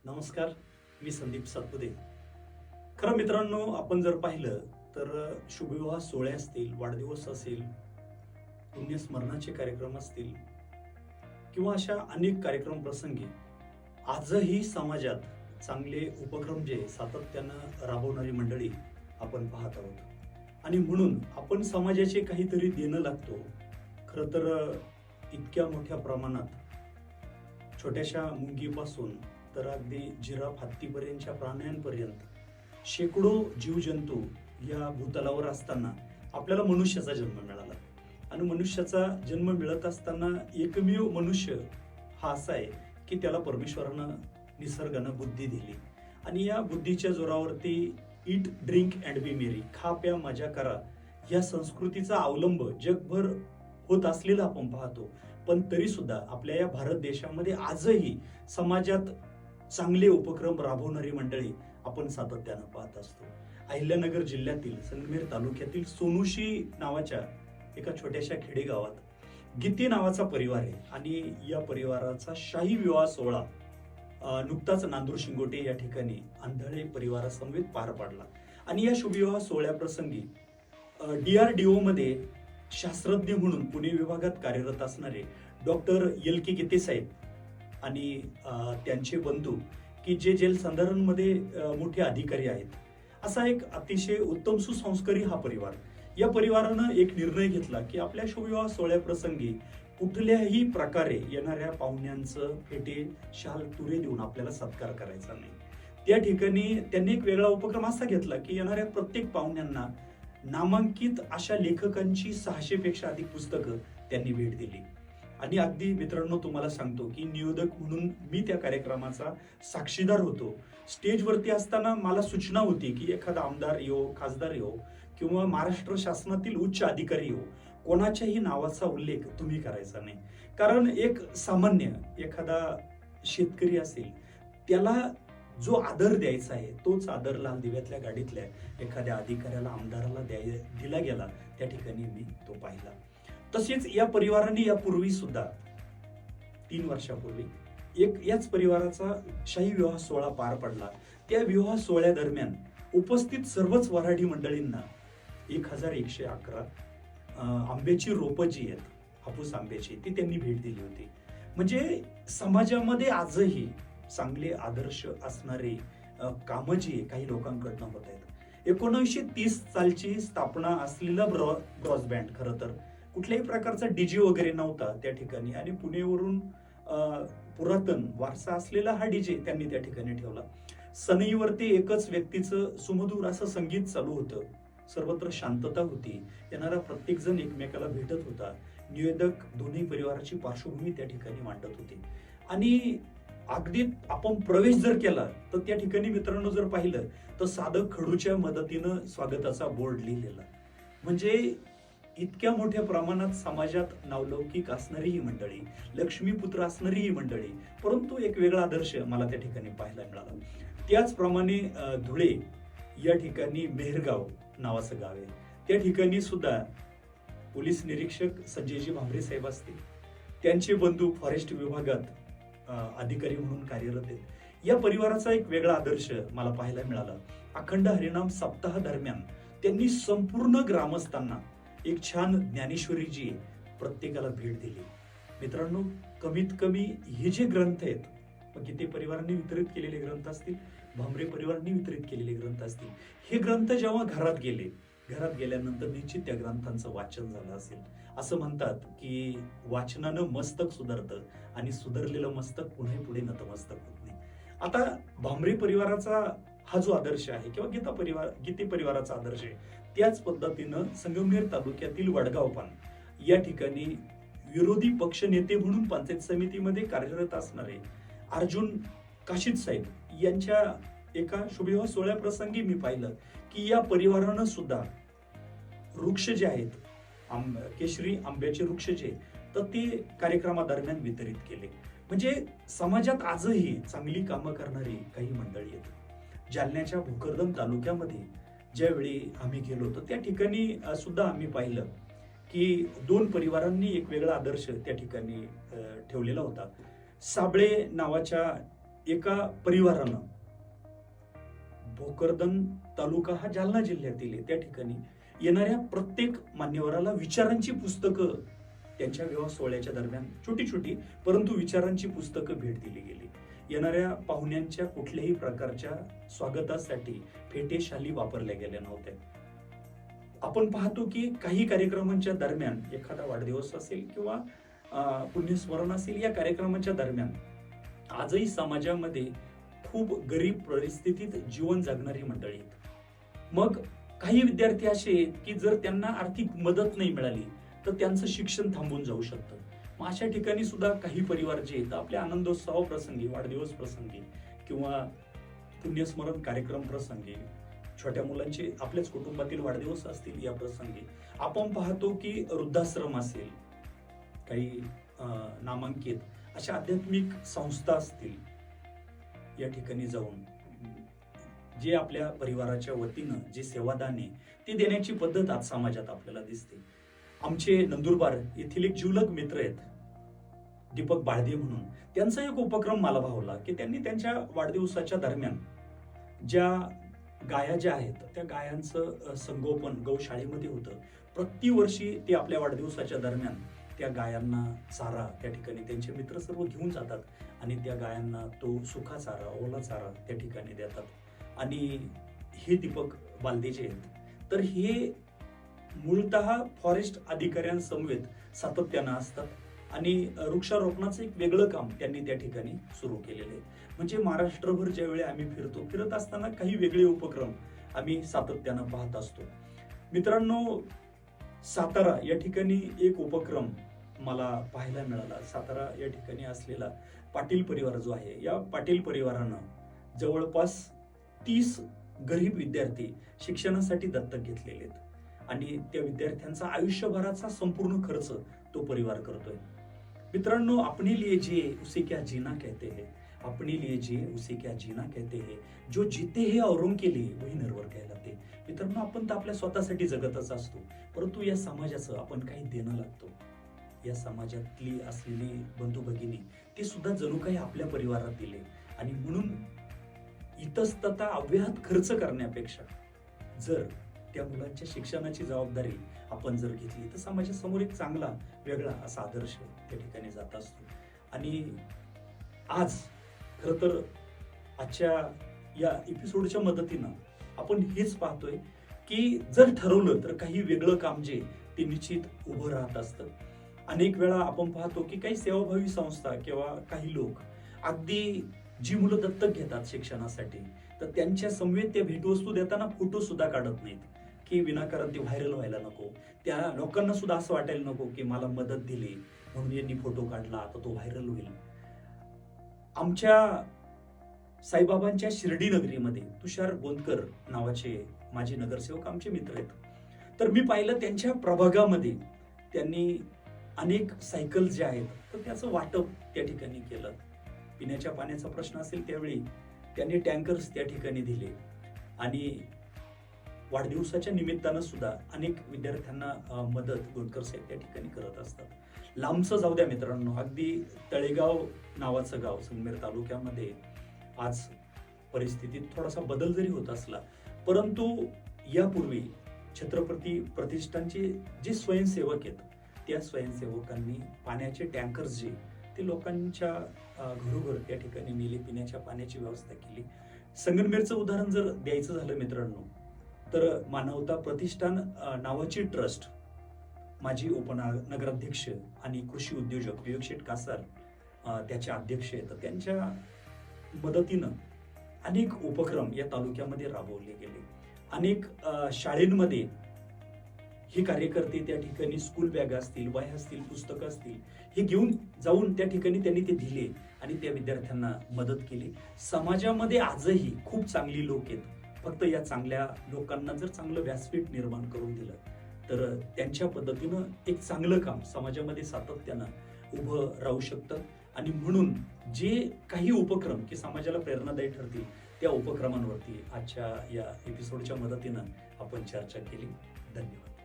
नमस्कार, मी संदीप सातपुते. खरं मित्रांनो, आपण जर पाहिलं तर शुभविवाह सोहळे असतील, वाढदिवस असेल, पुण्यस्मरणाचे कार्यक्रम असतील किंवा अशा अनेक कार्यक्रम प्रसंगी आजही समाजात चांगले उपक्रम जे सातत्यानं राबवणारी मंडळी आपण पाहत आहोत. आणि म्हणून आपण समाजाचे काहीतरी देणं लागतो. खरं तर इतक्या मोठ्या प्रमाणात छोट्याशा मुंगीपासून तर अगदी जिराफ हत्तीपर्यंतच्या प्राण्यांपर्यंत शेकडो जीवजंतू या भूतलावर असताना आपल्याला मनुष्याचा जन्म मिळाला. आणि मनुष्याचा जन्म मिळत असताना एकमेव मनुष्य हा असा आहे की त्याला परमेश्वरानं निसर्गानं बुद्धी दिली. आणि या बुद्धीच्या जोरावरती ईट ड्रिंक अँड बी मेरी, खा प्या मजा करा, या संस्कृतीचा अवलंब जगभर होत असलेला आपण पाहतो. पण तरी सुद्धा आपल्या या भारत देशामध्ये आजही समाजात चांगले उपक्रम राबवणारी मंडळी आपण सातत्यानं पाहत असतो. अहिल्यानगर जिल्ह्यातील संगमेर तालुक्यातील सोनुशी नावाच्या एका छोट्याशा खेडेगावात गीते नावाचा परिवार आहे. आणि या परिवाराचा शाही विवाह सोहळा नुकताच नांदूर शिंगोटे या ठिकाणी आंधळे परिवारासमवेत पार पाडला. आणि या शुभविवाह सोहळ्याप्रसंगी DRDO मध्ये शास्त्रज्ञ म्हणून पुणे विभागात कार्यरत असणारे डॉक्टर LK गीते साहेब आणि त्यांचे बंधू की जे जलसंधारणमध्ये मोठे अधिकारी आहेत, असा एक अतिशय उत्तम सुसंस्कारी हा परिवार. या परिवारानं एक निर्णय घेतला की आपल्या शुभविवाह सोहळ्याप्रसंगी कुठल्याही प्रकारे येणाऱ्या पाहुण्यांचं फेटे शाल तुरे देऊन आपल्याला सत्कार करायचा नाही. त्या ठिकाणी त्यांनी एक वेगळा उपक्रम असा घेतला की येणाऱ्या प्रत्येक पाहुण्यांना नामांकित अशा लेखकांची 600 पेक्षा अधिक पुस्तकं त्यांनी भेट दिली. आणि अगदी मित्रांनो, तुम्हाला सांगतो की निवेदक म्हणून मी त्या कार्यक्रमाचा साक्षीदार होतो. स्टेजवरती असताना मला सूचना होती की एखादा आमदार येऊ, खासदार येऊ किंवा महाराष्ट्र शासनातील उच्च अधिकारी येऊ, कोणाच्याही नावाचा उल्लेख तुम्ही करायचा नाही. कारण एक सामान्य एखादा शेतकरी असेल, त्याला जो आदर द्यायचा आहे तोच आदर लाल दिव्यातल्या गाडीतल्या एखाद्या अधिकाऱ्याला, आमदाराला दिला गेला. त्या ठिकाणी मी तो पाहिला. तसेच या परिवाराने यापूर्वी सुद्धा 3 वर्षापूर्वी याच परिवाराचा शाही विवाह सोहळा पार पडला. त्या विवाह सोहळ्यादरम्यान उपस्थित सर्वच वऱ्हाडी मंडळींना 1111 आंब्याची रोपं जी आहेत, हापूस आंब्याची, ती त्यांनी भेट दिली होती. म्हणजे समाजामध्ये आजही चांगले आदर्श असणारे कामं जी काही लोकांकडनं होत आहेत. 1930 सालची स्थापना असलेला ब्रॉसबँड, खरं तर कुठल्याही प्रकारचा डीजे वगैरे नव्हता त्या ठिकाणी. आणि पुणेवरून पुरातन वारसा असलेला हा डीजे त्यांनी त्या ठिकाणी ठेवला. सनईवरती एकच व्यक्तीचं सुमधुर असं संगीत चालू होतं. सर्वत्र शांतता होती. येणारा प्रत्येक जण एकमेकाला भेटत होता. निवेदक दोन्ही परिवाराची पार्श्वभूमी त्या ठिकाणी मांडत होती. आणि अगदी आपण प्रवेश जर केला तर त्या ठिकाणी मित्रांनो जर पाहिलं तर साधं खडूच्या मदतीनं स्वागताचा बोर्ड लिहिलेला. म्हणजे इतक्या मोठ्या प्रमाणात समाजात नावलौकिक असणारी ही मंडळी, लक्ष्मीपुत्र असणारी ही मंडळी, परंतु एक वेगळा आदर्श मला त्या ठिकाणी पाहायला मिळाला. त्याचप्रमाणे धुळे या ठिकाणी मेहरगाव नावाचं गाव आहे. त्या ठिकाणी सुद्धा पोलीस निरीक्षक संजयजी भांबरे साहेब असतील, त्यांचे बंधू फॉरेस्ट विभागात अधिकारी म्हणून कार्यरत आहेत. या परिवाराचा एक वेगळा आदर्श मला पाहायला मिळाला. अखंड हरिनाम सप्ताह दरम्यान त्यांनी संपूर्ण ग्रामस्थांना एक छान ज्ञानेश्वरीची प्रत्येकाला भेट दिली. मित्रांनो, कमीत कमी हे जे ग्रंथ आहेत, गीते परिवारांनी वितरित केलेले ग्रंथ असतील, भांबरे परिवारांनी वितरित केलेले ग्रंथ असतील, हे ग्रंथ जेव्हा घरात गेल्यानंतर निश्चित त्या ग्रंथांचं वाचन झालं असेल. असं म्हणतात की वाचनानं मस्तक सुधारतं आणि सुधारलेलं मस्तक पुढे पुढे नतमस्तक होत नाही. आता भांबरे परिवाराचा हा जो आदर्श आहे किंवा गीते परिवाराचा आदर्श आहे, त्याच पद्धतीनं संगमनेर तालुक्यातील वडगावपान या ठिकाणी विरोधी पक्ष नेते म्हणून पंचायत समितीमध्ये कार्यरत असणारे अर्जुन काशीद साहेब यांच्या एका शुभविवाह सोहळ्याप्रसंगी मी पाहिलं की या परिवारानं सुद्धा वृक्ष जे आहेत, केशरी आंब्याचे वृक्ष जे, तर ते कार्यक्रमादरम्यान वितरित केले. म्हणजे समाजात आजही चांगली कामं करणारी काही मंडळी आहेत. जालन्याच्या भोकरदन तालुक्यामध्ये ज्यावेळी आम्ही गेलो होतो त्या ठिकाणी सुद्धा आम्ही पाहिलं की 2 परिवारांनी एक वेगळा आदर्श त्या ठिकाणी ठेवलेला होता. साबळे नावाच्या एका परिवारानं भोकरदन तालुका हा जालना जिल्ह्यातील आहे, त्या ठिकाणी येणाऱ्या प्रत्येक मान्यवराला विचारांची पुस्तकं त्यांच्या विवाह सोहळ्याच्या दरम्यान छोटी छोटी परंतु विचारांची पुस्तकं भेट दिली गेली. येणाऱ्या पाहुण्यांच्या कुठल्याही प्रकारच्या स्वागतासाठी फेटे शाली वापरल्या गेल्या नव्हत्या. आपण पाहतो की काही कार्यक्रमांच्या दरम्यान एखादा वाढदिवस असेल किंवा पुण्यस्मरण असेल, या कार्यक्रमाच्या दरम्यान आजही समाजामध्ये खूप गरीब परिस्थितीत जीवन जगणारी मंडळी आहेत. मग काही विद्यार्थी असे आहेत की जर त्यांना आर्थिक मदत नाही मिळाली तर त्यांचं शिक्षण थांबून जाऊ शकतं. मग अशा ठिकाणी सुद्धा काही परिवार जे आहेत आपल्या आनंदोत्सव प्रसंगी, वाढदिवस प्रसंगी किंवा पुण्यस्मरण कार्यक्रम प्रसंगी, छोट्या मुलांचे आपल्याच कुटुंबातील वाढदिवस असतील, या प्रसंगी आपण पाहतो की वृद्धाश्रम असेल, काही नामांकित अशा आध्यात्मिक संस्था असतील, या ठिकाणी जाऊन जे आपल्या परिवाराच्या वतीनं जे सेवादान आहे ते देण्याची पद्धत आज समाजात आपल्याला दिसते. आमचे नंदुरबार येथील एक जिवलग मित्र आहेत, दीपक बाळदे म्हणून. त्यांचा एक उपक्रम मला भावला की त्यांनी त्यांच्या वाढदिवसाच्या दरम्यान ज्या गाया ज्या आहेत त्या गायांचं संगोपन गौशाळेमध्ये होतं. प्रतिवर्षी ते आपल्या वाढदिवसाच्या दरम्यान त्या गायांना चारा त्या ठिकाणी त्यांचे मित्र सर्व घेऊन जातात आणि त्या गायांना तो सुका चारा, ओला चारा त्या ठिकाणी देतात. आणि हे दीपक बालदे जे आहेत तर हे मूळतः फॉरेस्ट अधिकाऱ्यांसमवेत सातत्यानं असतात आणि वृक्षारोपणाचं एक वेगळं काम त्यांनी त्या ठिकाणी सुरू केलेलं आहे. म्हणजे महाराष्ट्रभर ज्यावेळी आम्ही फिरत असताना काही वेगळे उपक्रम आम्ही सातत्यानं पाहत असतो. मित्रांनो, सातारा या ठिकाणी एक उपक्रम मला पाहायला मिळाला. सातारा या ठिकाणी असलेला पाटील परिवार जो आहे, या पाटील परिवारानं जवळपास 30 गरीब विद्यार्थी शिक्षणासाठी दत्तक घेतलेले आहेत आणि त्या विद्यार्थ्यांचा आयुष्यभराचा संपूर्ण खर्च तो परिवार करतोय. मित्रांनो, अपने लिए जिए उसे क्या जीना कहते हैं, अपने लिए जिए उसे क्या जीना कहते हैं, जो जीते हैं औरों के लिए वही नरवर कहलाते. मित्रांनो, आपण तर आपल्या स्वतःसाठी जगतच असतो, परंतु या समाजाचं आपण काही देणं लागतो. या समाजातली असलेली बंधू भगिनी ते सुद्धा जणू काही आपल्या परिवारात दिले आणि म्हणून इतस्तता अव्याहत खर्च करण्यापेक्षा जर त्या मुलांच्या शिक्षणाची जबाबदारी आपण जर घेतली तर समाजासमोर एक चांगला वेगळा असा आदर्श त्या ठिकाणी जात असतो. आणि आज खरं तर आजच्या या एपिसोडच्या मदतीनं आपण हेच पाहतोय की जर ठरवलं तर काही वेगळं काम जे ते निश्चित उभं राहत असतं. अनेक वेळा आपण पाहतो की काही सेवाभावी संस्था किंवा काही लोक अगदी जी मुलं दत्तक घेतात शिक्षणासाठी तर त्यांच्या समवेत त्या भेटवस्तू देताना फोटो सुद्धा काढत नाहीत की विनाकारण ते व्हायरल व्हायला नको. त्या लोकांना सुद्धा असं वाटायला नको की मला मदत दिली म्हणून यांनी फोटो काढला आता तो व्हायरल होईल. आमच्या साईबाबांच्या शिर्डी नगरीमध्ये तुषार गोंदकर नावाचे माझे नगरसेवक आमचे मित्र आहेत. तर मी पाहिलं त्यांच्या प्रभागामध्ये त्यांनी अनेक सायकल ज्या आहेत तर त्याचं वाटप त्या ठिकाणी केलं. पिण्याच्या पाण्याचा प्रश्न असेल त्यावेळी त्यांनी टँकर्स त्या ठिकाणी दिले आणि वाढदिवसाच्या निमित्तानं सुद्धा अनेक विद्यार्थ्यांना मदत गोंदकर साहेब त्या ठिकाणी करत असतात. लांबचं जाऊ द्या मित्रांनो, अगदी तळेगाव नावाचं गाव संगमेर तालुक्यामध्ये आज परिस्थितीत थोडासा बदल जरी होत असला परंतु यापूर्वी छत्रपती प्रतिष्ठानचे जे स्वयंसेवक आहेत त्या स्वयंसेवकांनी पाण्याचे टँकर्स जे ते लोकांच्या घरोघर त्या ठिकाणी नेले, पिण्याच्या पाण्याची व्यवस्था केली. संगमनेरचं उदाहरण जर द्यायचं झालं मित्रांनो तर मानवता प्रतिष्ठान नावाची ट्रस्ट माजी उपनगराध्यक्ष आणि कृषी उद्योजक विवेक शेठ कासार त्याचे अध्यक्ष आहेत. त्यांच्या मदतीनं अनेक उपक्रम या तालुक्यामध्ये राबवले गेले. अनेक शाळेंमध्ये हे कार्यकर्ते त्या ठिकाणी स्कूल बॅग असतील, वह्या असतील, पुस्तकं असतील हे घेऊन जाऊन त्या ठिकाणी त्यांनी ते दिले आणि त्या विद्यार्थ्यांना मदत केली. समाजामध्ये आजही खूप चांगली लोक आहेत. फक्त या चांगल्या लोकांना जर चांगलं व्यासपीठ निर्माण करून दिलं तर त्यांच्या पद्धतीनं एक चांगलं काम समाजामध्ये सातत्यानं उभं राहू शकतं. आणि म्हणून जे काही उपक्रम की समाजाला प्रेरणादायी ठरतील त्या उपक्रमांवरती आजच्या या एपिसोडच्या मदतीनं आपण चर्चा केली. धन्यवाद.